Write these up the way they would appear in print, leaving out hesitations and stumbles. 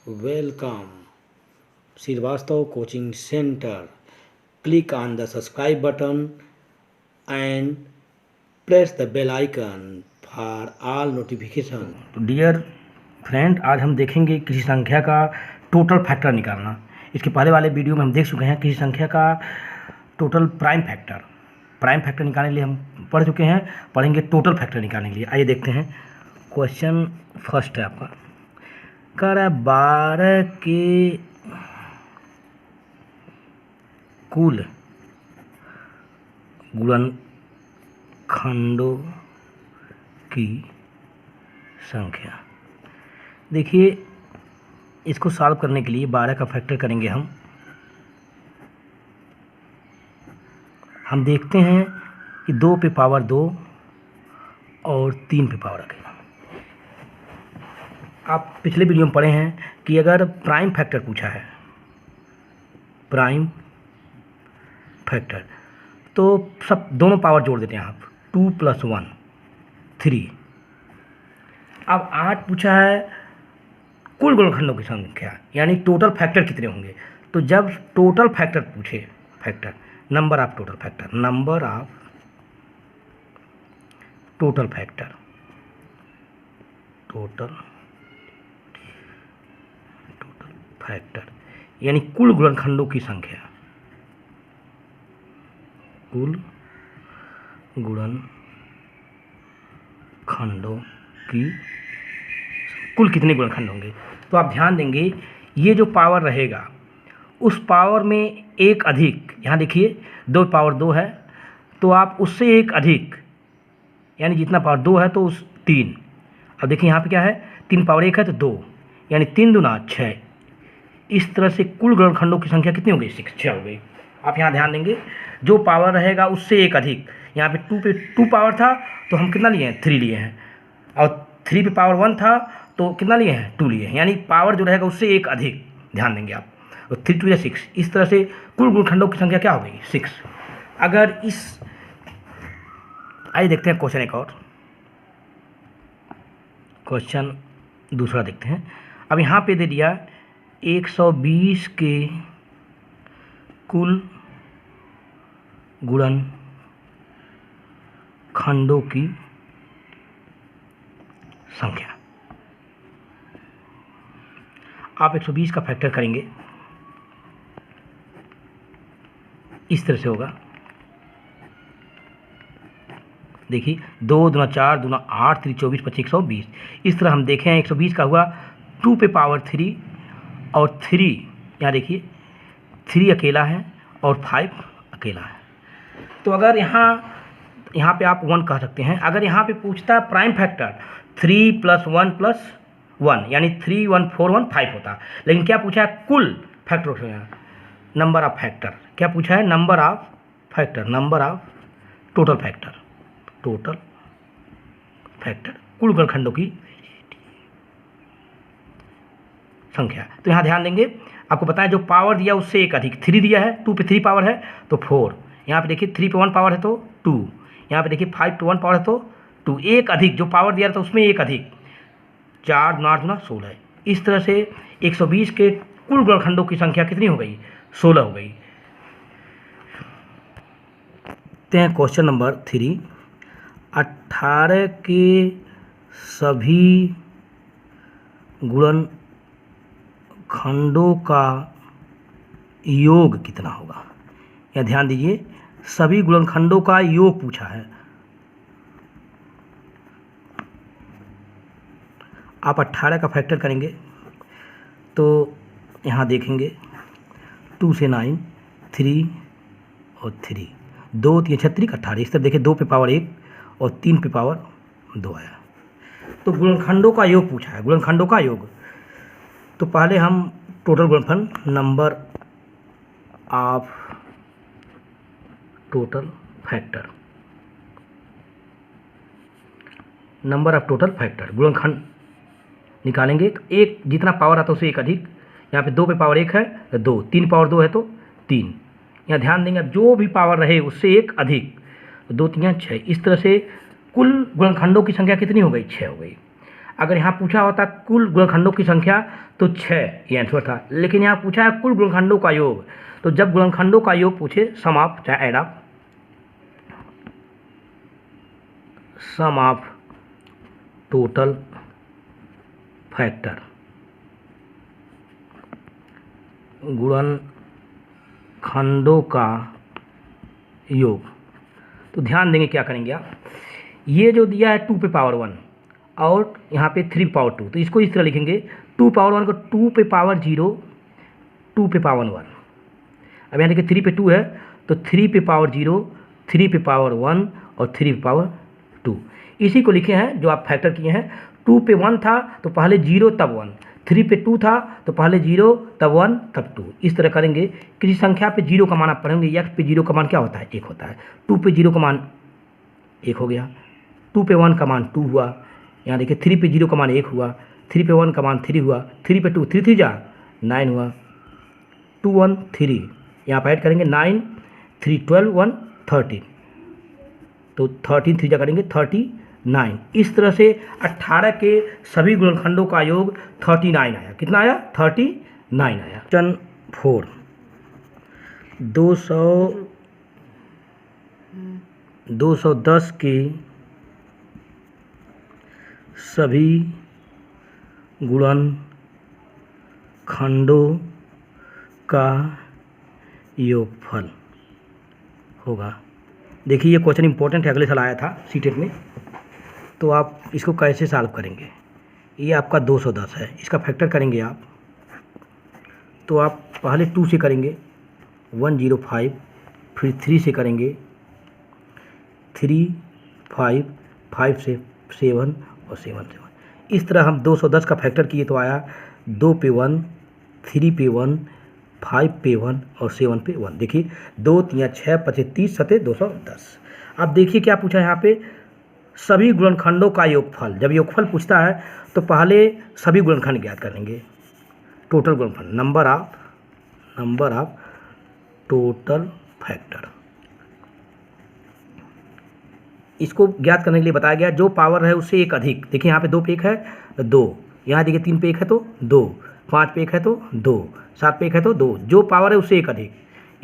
Welcome, Srivastava Coaching Center. Click on the subscribe button and press the bell icon for all notifications. तो dear friend, आज हम देखेंगे किसी संख्या का टोटल फैक्टर निकालना। इसके पहले वाले वीडियो में हम देख चुके हैं किसी संख्या का टोटल प्राइम फैक्टर निकालने के लिए हम पढ़ चुके हैं। पढ़ेंगे टोटल फैक्टर निकालने के लिए। आइए देखते हैं। क्वेश्चन फर्स्ट है आपका, कह रहा है 12 के कुल गुणनखंडों की संख्या। देखिए, इसको सॉल्व करने के लिए 12 का फैक्टर करेंगे हम देखते हैं कि 2 पे पावर 2 और 3 पे पावर अकेला। आप पिछले वीडियो में पढ़े हैं कि अगर प्राइम फैक्टर पूछा है, प्राइम फैक्टर, तो सब दोनों पावर जोड़ देते हैं आप। 2 + 1 3। अब 8 पूछा है कुल गुणनखंडों की संख्या, यानी टोटल फैक्टर कितने होंगे। तो जब टोटल फैक्टर पूछे, नंबर ऑफ टोटल फैक्टर यानी कुल गुणनखंडों की संख्या, कुल कितने गुणनखंड होंगे। तो आप ध्यान देंगे, ये जो पावर रहेगा उस पावर में एक अधिक, यहाँ देखिए 2 पावर 2 है, तो आप उससे एक अधिक, यानी जितना पावर 2 है तो उस 3। अब देखिए यहाँ पे क्या है, 3 पावर 1 है तो 2, यानी 3 दूना 6। इस तरह से कुल गुणनखंडों की संख्या कितनी हो गई, 6 हो गई। आप यहाँ ध्यान देंगे, जो पावर रहेगा उससे एक अधिक, यहाँ पे 2 पावर था तो हम कितना लिए हैं, 3 लिए हैं, और 3 पे पावर 1 था तो कितना लिए हैं, 2 लिए हैं, यानी पावर जो रहेगा उससे एक अधिक। ध्यान देंगे आप, तो 3 × 2 = 6। इस तरह से कुल गुणनखंडों की संख्या क्या हो गई, 6। अगर इस, आइए देखते हैं क्वेश्चन एक और, क्वेश्चन दूसरा देखते हैं। अब यहाँ पे दे दिया 120 के कुल गुणनखंडों की संख्या। आप 120 का फैक्टर करेंगे, इस तरह से होगा। देखिए 2 दूना 4 दूना 8 3 24 25 120। इस तरह हम देखें 120 का हुआ 2 पे पावर 3 और 3, यहाँ देखिए 3 अकेला है और 5 अकेला है। तो अगर यहाँ पे आप 1 कह सकते हैं। अगर यहाँ पे पूछता है प्राइम फैक्टर, 3 + 1 + 1, यानी 3 1 4 1 5 होता। लेकिन क्या पूछा है, कुल फैक्टर, नंबर ऑफ फैक्टर। क्या पूछा है, नंबर ऑफ टोटल फैक्टर, कुल गुणनखंडों की संख्या। तो यहाँ ध्यान देंगे, आपको पता है जो पावर दिया उससे एक अधिक, 3 दिया है, 2 पे 3 पावर है तो 4, यहाँ पे देखिए 3 पे 1 पावर है तो 2, यहाँ पे देखिए 5 पे 1 पावर है तो 2, एक अधिक जो पावर दिया था उसमें एक अधिक, 4 × 8 × 16। इस तरह से 120 के कुल गुणनखंडों की संख्या कितनी हो गई, 16 हो गई। क्वेश्चन नंबर 3, 18 के सभी गुणनखंडों का योग कितना होगा। या ध्यान दीजिए, सभी गुणनखंडों का योग पूछा है। आप 18 का फैक्टर करेंगे तो यहाँ देखेंगे 2 से 9 3 और 3, 2 3 36 18। इस तरह देखिए 2 पे पावर 1 और 3 पे पावर 2 आया। तो गुणनखंडों का योग पूछा है, गुणनखंडों का योग। तो पहले हम टोटल गुणनखंड, नंबर ऑफ टोटल फैक्टर, गुणनखंड निकालेंगे। तो एक जितना पावर आता है उससे एक अधिक, यहाँ पे 2 पे पावर 1 है तो 2, 3 पावर 2 है तो 3। यहाँ ध्यान देंगे, अब जो भी पावर रहे उससे एक अधिक, 2 3 6। इस तरह से कुल गुणनखंडों की संख्या कितनी हो गई, 6 हो गई। अगर यहाँ पूछा होता कुल गुणनखंडों की संख्या तो 6 ये आंसर था, लेकिन यहाँ पूछा है कुल गुणनखंडों का योग। तो जब गुणनखंडों का योग पूछे, सम ऑफ चाहे add of, sum of total factor, गुणनखंडों का योग, तो ध्यान देंगे क्या करेंगे आप, ये जो दिया है 2 पे पावर 1 और यहाँ पे 3 पावर 2, तो इसको इस तरह लिखेंगे 2 पावर 1 को 2 पे पावर 0, 2 पे पावर 1। अब यहाँ देखिए 3 पे 2 है तो 3 पे पावर 0, 3 पे पावर 1 और 3 पे पावर 2, इसी को लिखे हैं जो आप फैक्टर किए हैं। 2 पे 1 था तो पहले 0 तब 1, 3 पे 2 था तो पहले 0 तब 1 तब 2, इस तरह करेंगे। किसी संख्या पे 0 का मान आप पढ़ेंगे, x पे 0 का मान क्या होता है, 1 होता है। 2 पे 0 का मान 1 हो गया, 2 पे 1 का मान 2 हुआ, यहाँ देखिए 3 पे 0 का मान 1 हुआ, 3 पे 1 का मान 3 हुआ, 3 पे 2 3 3 जा 9 हुआ, 2 1 3, यहाँ पर ऐड करेंगे 9 3 12 1 13, तो 13 3 जा करेंगे 39। इस तरह से 18 के सभी गुणनखंडों का योग 39 आया। कितना आया, 39 आया। क्वेश्चन 4, 210 के सभी गुणनखंडों का योगफल होगा। देखिए ये क्वेश्चन इंपॉर्टेंट है, अगले साल आया था सीटेट में, तो आप इसको कैसे सॉल्व करेंगे। ये आपका 210 है, इसका फैक्टर करेंगे आप, तो आप पहले 2 से करेंगे 105, फिर 3 से करेंगे 3 5, 5 से 7 और 7 से 1। इस तरह हम 210 का फैक्टर किए तो आया 2 पे 1, 3 पे 1, 5 पे 1 और 7 पे 1। देखिए 2 3 6 25 30 7 210। अब देखिए क्या पूछा है यहाँ पे, सभी गुणनखंडों का योगफल। जब योगफल पूछता है तो पहले सभी गुणनखंड ज्ञात कर लेंगे, टोटल गुणनखंड, नंबर ऑफ टोटल फैक्टर। इसको ज्ञात करने के लिए बताया गया जो पावर है उससे एक अधिक। देखिए यहाँ पे 2 पे 1 है 2, यहाँ देखिए 3 पे 1 है तो 2, 5 पे 1 है तो 2, 7 पे 1 है तो 2, जो पावर है उससे एक अधिक।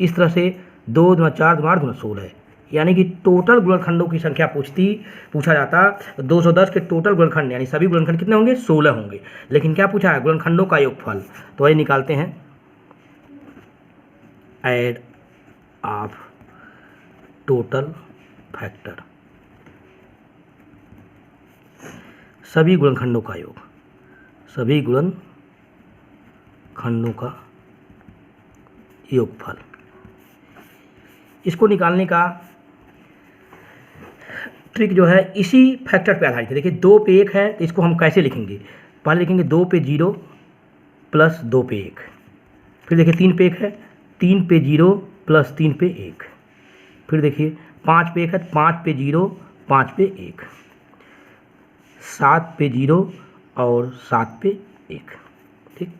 इस तरह से 2 दूना 4 दूना 8 दूना 16, यानी कि टोटल गुणनखंडों की संख्या पूछा जाता 210 के टोटल गुणनखंड, यानी सभी गुणनखंड कितने होंगे, 16 होंगे। लेकिन क्या पूछा है, गुणनखंडों का योगफल। तो वही निकालते हैं, ऐड ऑफ टोटल फैक्टर, सभी गुणनखंडों का योग, सभी गुणनखंडों का योगफल। इसको निकालने का ट्रिक जो है इसी फैक्टर पे आधारित है। देखिए 2 पे 1 है तो इसको हम कैसे लिखेंगे, पहले लिखेंगे 2 पे 0 प्लस 2 पे 1, फिर देखिए 3 पे 1 है, 3 पे 0 प्लस 3 पे 1, फिर देखिए 5 पे 1 है, 5 पे 0 5 पे 1, 7 पे 0 और 7 पे 1। ठीक,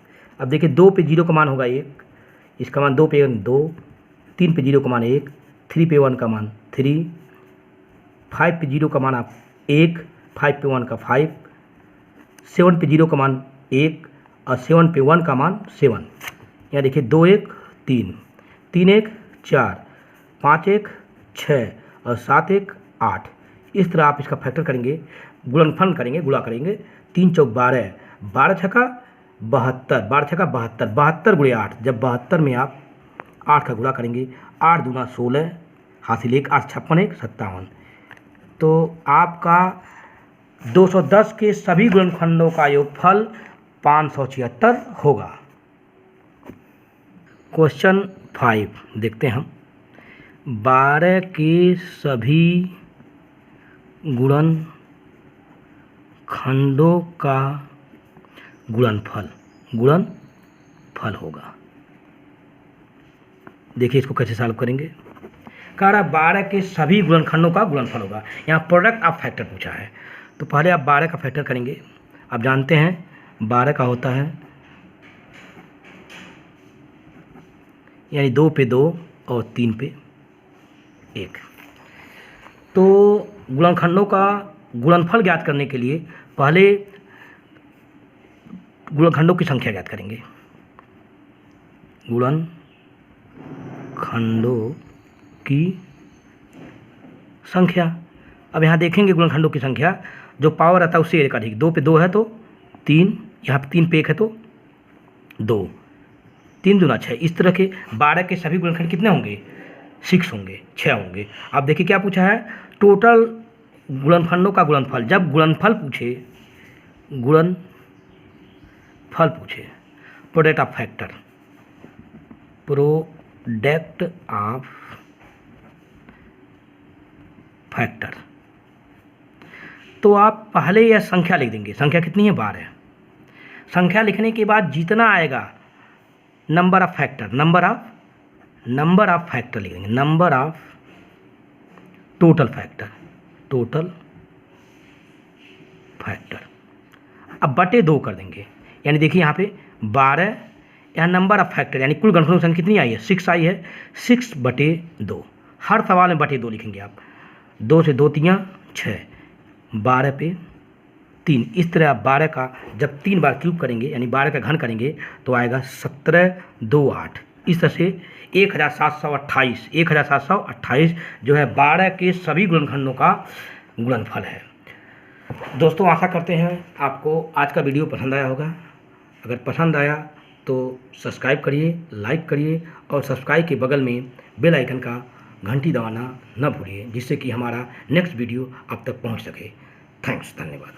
अब देखिए 2 पे 0 का मान होगा 1, इसका मान 2 पे 2, 3 पे 0 का मान 1, 3 पे 1 का मान 3, 5 पे 0 का मान आप 1, 5 पे 1 का 5, 7 पे 0 का मान 1 और 7 पे 1 का मान 7। यहाँ देखिए 2 1 3, 3 1 4, 5 1 6 और 7 1 8। इस तरह आप इसका फैक्टर करेंगे, गुणनफल करेंगे, गुणा करेंगे, 3 चौक 12, 12 छक्का 72, 12 छक्का 72, 72 गुणे 8। जब 72 में आप 8 का गुणा करेंगे, 8 दूना 16, हासिल 1, 8 56 1 57। तो आपका 210 के सभी गुणनखंडों का योगफल 576 होगा। क्वेश्चन 5 देखते हैं हम, 12 के सभी गुणनखंडों का गुणनफल होगा। देखिए इसको कैसे सॉल्व करेंगे। कह रहा 12 के सभी गुणनखंडों का गुणनफल होगा। यहाँ प्रोडक्ट ऑफ फैक्टर पूछा है, तो पहले आप 12 का फैक्टर करेंगे। आप जानते हैं 12 का होता है यानी 2 पे 2 और 3 पे 1। तो गुणनखंडों का गुणनफल ज्ञात करने के लिए पहले गुणनखंडों की संख्या ज्ञात करेंगे। गुणनखंडों की संख्या, अब यहाँ देखेंगे गुणनखंडों की संख्या, जो पावर आता है उससे एक अधिक, 2 पे 2 है तो 3, यहाँ पे 3 पे 1 है तो 2, 3 दूना 6। इस तरह के 12 के सभी गुणनखंड कितने होंगे? 6 होंगे, 6 होंगे। अब देखिए क्या पूछा है, टोटल गुणनखंडों का गुणनफल। जब गुणनफल पूछे, product of factor, product of factor, तो आप पहले यह संख्या लिख देंगे। संख्या कितनी है? 12। संख्या लिखने के बाद जितना आएगा number of factor, number of factor लिख देंगे, नंबर ऑफ टोटल फैक्टर, अब बटे 2 कर देंगे। यानी देखिए यहाँ पे 12, यहाँ नंबर ऑफ फैक्टर यानी कुल गुणनखंडों की संख्या कितनी आई है? 6 आई है, 6 बटे 2। हर सवाल में बटे 2 लिखेंगे आप। 2 से 2 3 6, 12 पे 3। इस तरह आप 12 का जब 3 बार क्यूब करेंगे यानी 12 का घन करेंगे तो आएगा 17 2 8। इस तरह से 1728 जो है 12 के सभी गुणनखंडों का गुणनफल है। दोस्तों आशा करते हैं आपको आज का वीडियो पसंद आया होगा। अगर पसंद आया तो सब्सक्राइब करिए, लाइक करिए और सब्सक्राइब के बगल में बेल आइकन का घंटी दबाना न भूलिए, जिससे कि हमारा नेक्स्ट वीडियो आप तक पहुंच सके। थैंक्स, धन्यवाद।